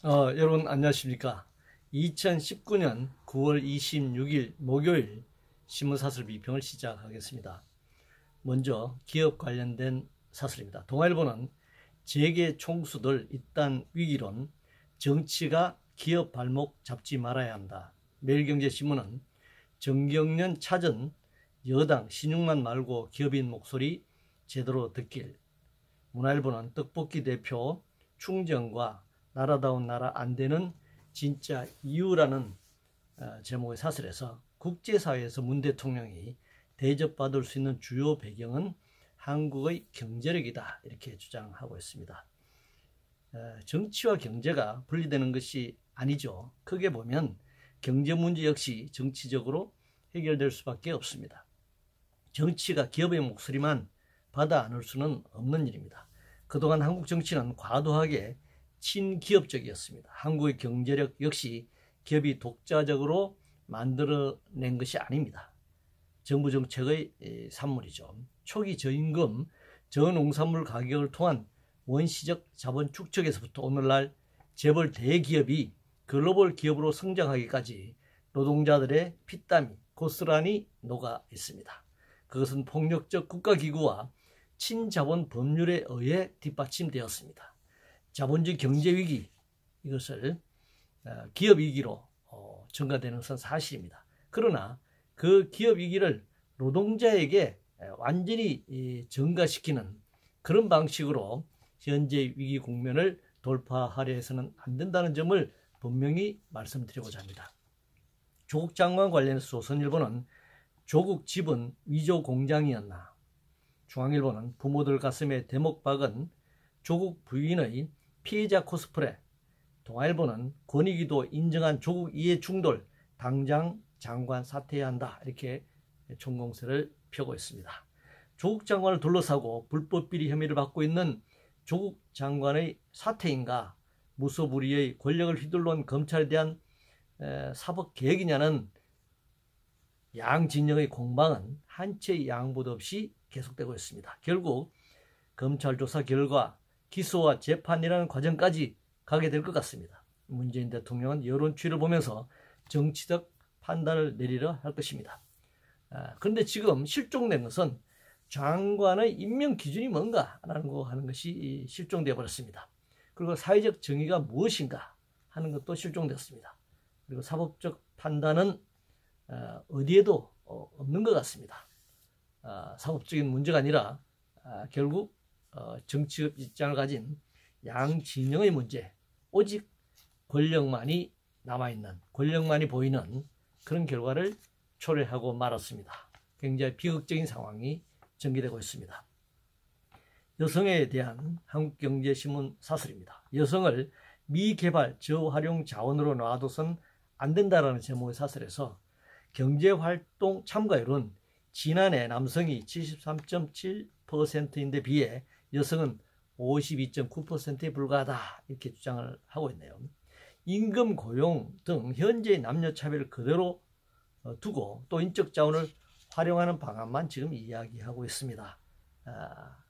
여러분 안녕하십니까. 2019년 9월 26일 목요일 신문사설 비평을 시작하겠습니다. 먼저 기업 관련된 사설입니다. 동아일보는 재계 총수들 잇단 위기론, 정치가 기업 발목 잡지 말아야 한다. 매일경제신문은 정경련 찾은 여당 신용만 말고 기업인 목소리 제대로 듣길. 문화일보는 떡볶이 대표 충정과 나라다운 나라 안 되는 진짜 이유라는 제목의 사설에서 국제사회에서 문 대통령이 대접받을 수 있는 주요 배경은 한국의 경제력이다 이렇게 주장하고 있습니다. 정치와 경제가 분리되는 것이 아니죠. 크게 보면 경제 문제 역시 정치적으로 해결될 수밖에 없습니다. 정치가 기업의 목소리만 받아 안을 수는 없는 일입니다. 그동안 한국 정치는 과도하게 친기업적이었습니다. 한국의 경제력 역시 기업이 독자적으로 만들어낸 것이 아닙니다. 정부 정책의 산물이죠. 초기 저임금, 저농산물 가격을 통한 원시적 자본 축적에서부터 오늘날 재벌 대기업이 글로벌 기업으로 성장하기까지 노동자들의 피땀이 고스란히 녹아 있습니다. 그것은 폭력적 국가기구와 친자본 법률에 의해 뒷받침되었습니다. 자본주의 경제위기, 이것을 기업위기로 전가되는 것은 사실입니다. 그러나 그 기업위기를 노동자에게 완전히 전가시키는 그런 방식으로 현재 위기 국면을 돌파하려 해서는 안 된다는 점을 분명히 말씀드리고자 합니다. 조국 장관 관련해서 조선일보는 조국 집은 위조 공장이었나, 중앙일보는 부모들 가슴에 대목 박은 조국 부인의 피해자 코스프레, 동아일보는 권익위도 인정한 조국 이해 충돌, 당장 장관 사퇴해야 한다 이렇게 총공세를 펴고 있습니다. 조국 장관을 둘러싸고 불법 비리 혐의를 받고 있는 조국 장관의 사퇴인가, 무소불위의 권력을 휘둘러온 검찰에 대한 사법 개혁이냐는 양 진영의 공방은 한 채의 양보도 없이 계속되고 있습니다. 결국 검찰 조사 결과 기소와 재판이라는 과정까지 가게 될 것 같습니다. 문재인 대통령은 여론 추이를 보면서 정치적 판단을 내리려 할 것입니다. 그런데 지금 실종된 것은 장관의 임명 기준이 뭔가 하는 것이 실종되어 버렸습니다. 그리고 사회적 정의가 무엇인가 하는 것도 실종됐습니다. 그리고 사법적 판단은 어디에도 없는 것 같습니다. 사법적인 문제가 아니라 결국 정치적 입장을 가진 양 진영의 문제, 오직 권력만이 남아있는, 권력만이 보이는 그런 결과를 초래하고 말았습니다. 굉장히 비극적인 상황이 전개되고 있습니다. 여성에 대한 한국경제신문 사설입니다. 여성을 미개발 저활용 자원으로 놔둬선 안 된다라는 제목의 사설에서 경제활동 참가율은 지난해 남성이 73.7%인데 비해 여성은 52.9%에 불과하다 이렇게 주장을 하고 있네요. 임금, 고용 등 현재의 남녀 차별을 그대로 두고 또 인적 자원을 활용하는 방안만 지금 이야기하고 있습니다.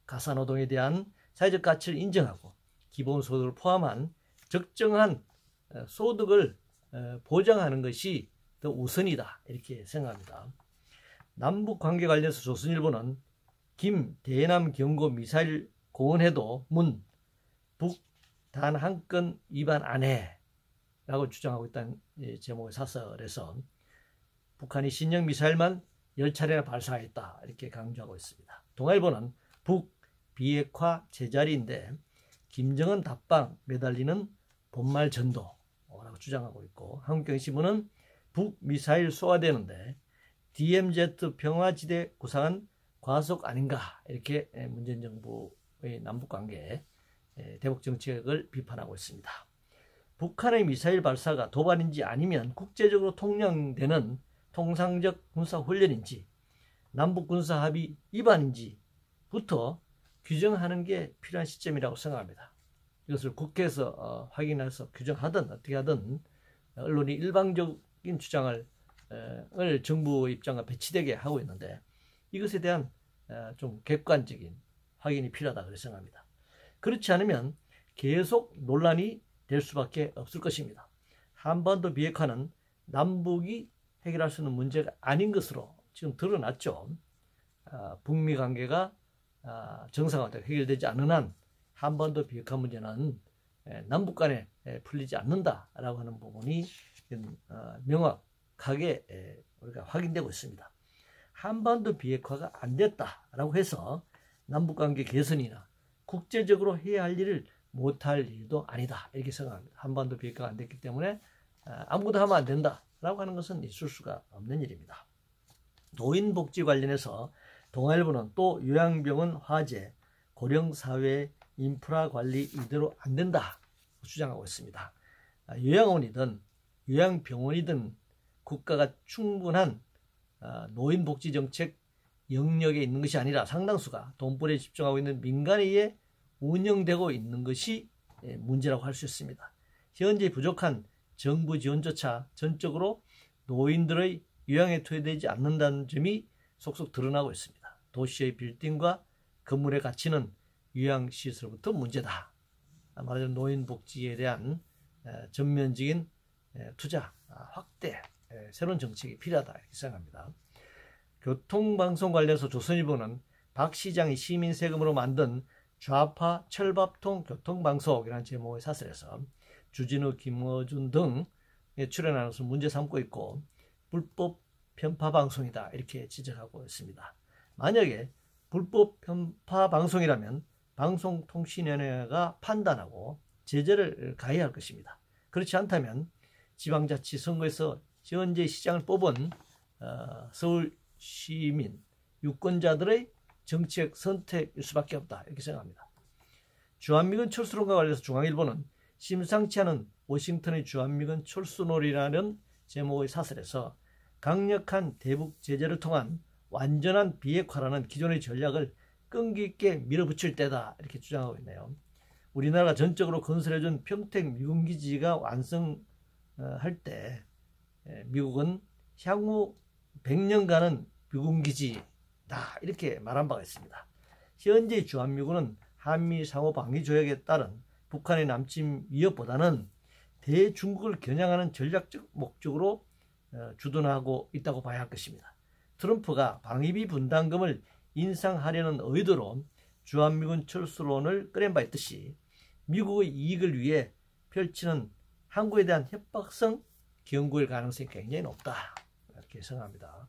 가사노동에 대한 사회적 가치를 인정하고 기본소득을 포함한 적정한 소득을 보장하는 것이 더 우선이다 이렇게 생각합니다. 남북관계 관련해서 조선일보는 김 대남 경고 미사일 공언해도 문 북 단 한 건 위반 안 해 라고 주장하고 있다는 제목의 사설에서 북한이 신형 미사일만 10차례나 발사했다 이렇게 강조하고 있습니다. 동아일보는 북 비핵화 제자리인데 김정은 답방 매달리는 본말 전도라고 주장하고 있고, 한국경제신문은 북 미사일 쏘아대는데 DMZ 평화지대 구상은 과속 아닌가 이렇게 문재인 정부의 남북관계 대북 정책을 비판하고 있습니다. 북한의 미사일 발사가 도발인지 아니면 국제적으로 통용되는 통상적 군사훈련인지 남북군사합의 위반인지부터 규정하는 게 필요한 시점이라고 생각합니다. 이것을 국회에서 확인해서 규정하든 어떻게 하든 언론이 일방적인 주장을 정부 입장과 배치되게 하고 있는데 이것에 대한 좀 객관적인 확인이 필요하다고 생각합니다. 그렇지 않으면 계속 논란이 될 수밖에 없을 것입니다. 한반도 비핵화는 남북이 해결할 수 있는 문제가 아닌 것으로 지금 드러났죠. 북미 관계가 정상화되고 해결되지 않는 한 한반도 비핵화 문제는 남북 간에 풀리지 않는다라고 하는 부분이 명확하게 우리가 확인되고 있습니다. 한반도 비핵화가 안 됐다라고 해서 남북 관계 개선이나 국제적으로 해야 할 일을 못할 일도 아니다 이렇게 생각합니다. 한반도 비핵화가 안 됐기 때문에 아무것도 하면 안 된다라고 하는 것은 있을 수가 없는 일입니다. 노인복지 관련해서 동아일보는 또 요양병원 화재, 고령사회 인프라 관리 이대로 안 된다 주장하고 있습니다. 요양원이든 요양병원이든 국가가 충분한 노인복지정책 영역에 있는 것이 아니라 상당수가 돈벌이에 집중하고 있는 민간에 의해 운영되고 있는 것이 문제라고 할 수 있습니다. 현재 부족한 정부 지원조차 전적으로 노인들의 요양에 투여되지 않는다는 점이 속속 드러나고 있습니다. 도시의 빌딩과 건물의 가치는 요양시설부터 문제다. 말하자면 노인복지에 대한 전면적인 투자, 확대, 새로운 정책이 필요하다 이렇게 생각합니다. 교통방송 관련해서 조선일보는 박 시장이 시민 세금으로 만든 좌파 철밥통 교통방송이라는 제목의 사설에서 주진우, 김어준 등에 출연하면서 문제 삼고 있고 불법 편파 방송이다 이렇게 지적하고 있습니다. 만약에 불법 편파 방송이라면 방송통신위원회가 판단하고 제재를 가해야 할 것입니다. 그렇지 않다면 지방자치 선거에서 현재 시장을 뽑은 서울 시민, 유권자들의 정책 선택일 수밖에 없다 이렇게 생각합니다. 주한미군 철수론과 관련해서 중앙일보는 심상치 않은 워싱턴의 주한미군 철수놀이라는 제목의 사설에서 강력한 대북 제재를 통한 완전한 비핵화라는 기존의 전략을 끈기 있게 밀어붙일 때다 이렇게 주장하고 있네요. 우리나라가 전적으로 건설해준 평택 미군기지가 완성할 때 미국은 향후 100년간은 미군기지다 이렇게 말한 바가 있습니다. 현재 주한미군은 한미 상호방위조약에 따른 북한의 남침 위협보다는 대중국을 겨냥하는 전략적 목적으로 주둔하고 있다고 봐야 할 것입니다. 트럼프가 방위비 분담금을 인상하려는 의도로 주한미군 철수론을 꺼낸 바 있듯이 미국의 이익을 위해 펼치는 한국에 대한 협박성 경고일 가능성이 굉장히 높다 이렇게 생각합니다.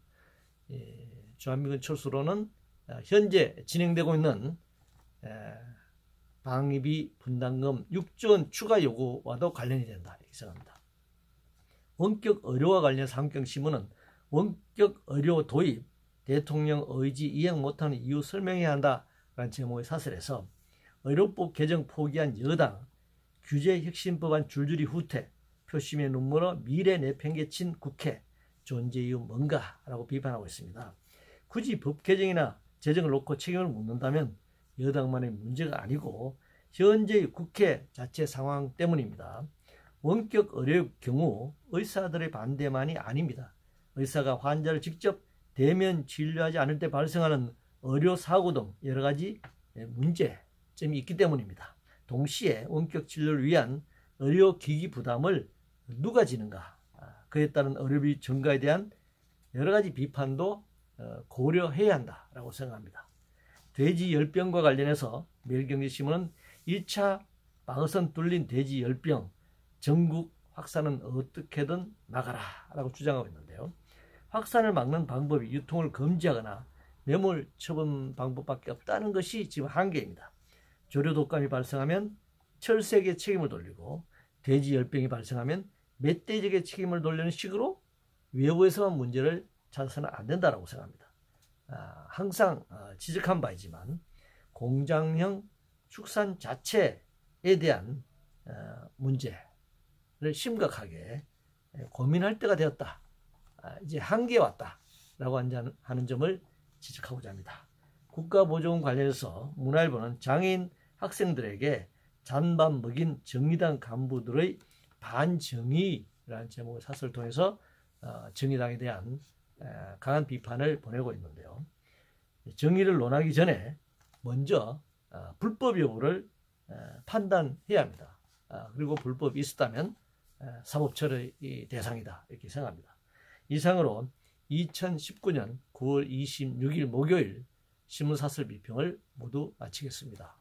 주한미군 철수론은 현재 진행되고 있는 방위비 분담금 6조 원 추가 요구와도 관련이 된다 이렇게 생각합니다. 원격 의료와 관련해서 한경신문은 원격 의료 도입, 대통령 의지 이행 못하는 이유 설명해야 한다라는 제목의 사설에서 의료법 개정 포기한 여당, 규제 혁신 법안 줄줄이 후퇴, 표심의 눈물어 미래 내팽개친 국회, 존재 이유 뭔가라고 비판하고 있습니다. 굳이 법 개정이나 재정을 놓고 책임을 묻는다면 여당만의 문제가 아니고 현재의 국회 자체 상황 때문입니다. 원격 의료의 경우 의사들의 반대만이 아닙니다. 의사가 환자를 직접 대면 진료하지 않을 때 발생하는 의료사고 등 여러 가지 문제점이 있기 때문입니다. 동시에 원격 진료를 위한 의료기기 부담을 누가 지는가, 그에 따른 의료비 증가에 대한 여러 가지 비판도 고려해야 한다라고 생각합니다. 돼지 열병과 관련해서 매일경제신문은 1차 방어선 뚫린 돼지 열병 전국 확산은 어떻게든 막아라 라고 주장하고 있는데요. 확산을 막는 방법이 유통을 금지하거나 매몰 처분 방법밖에 없다는 것이 지금 한계입니다. 조류 독감이 발생하면 철새에게 책임을 돌리고 돼지 열병이 발생하면 멧돼지에게 책임을 돌리는 식으로 외부에서만 문제를 찾아서는 안 된다고 생각합니다. 항상 지적한 바이지만 공장형 축산 자체에 대한 문제를 심각하게 고민할 때가 되었다. 이제 한계에 왔다라고 하는 점을 지적하고자 합니다. 국가보조금 관련해서 문화일보는 장애인 학생들에게 잔반 먹인 정의당 간부들의 반정의라는 제목의 사설을 통해서 정의당에 대한 강한 비판을 보내고 있는데요. 정의를 논하기 전에 먼저 불법 여부를 판단해야 합니다. 그리고 불법이 있었다면 사법처리의 대상이다 이렇게 생각합니다. 이상으로 2019년 9월 26일 목요일 신문사설 비평을 모두 마치겠습니다.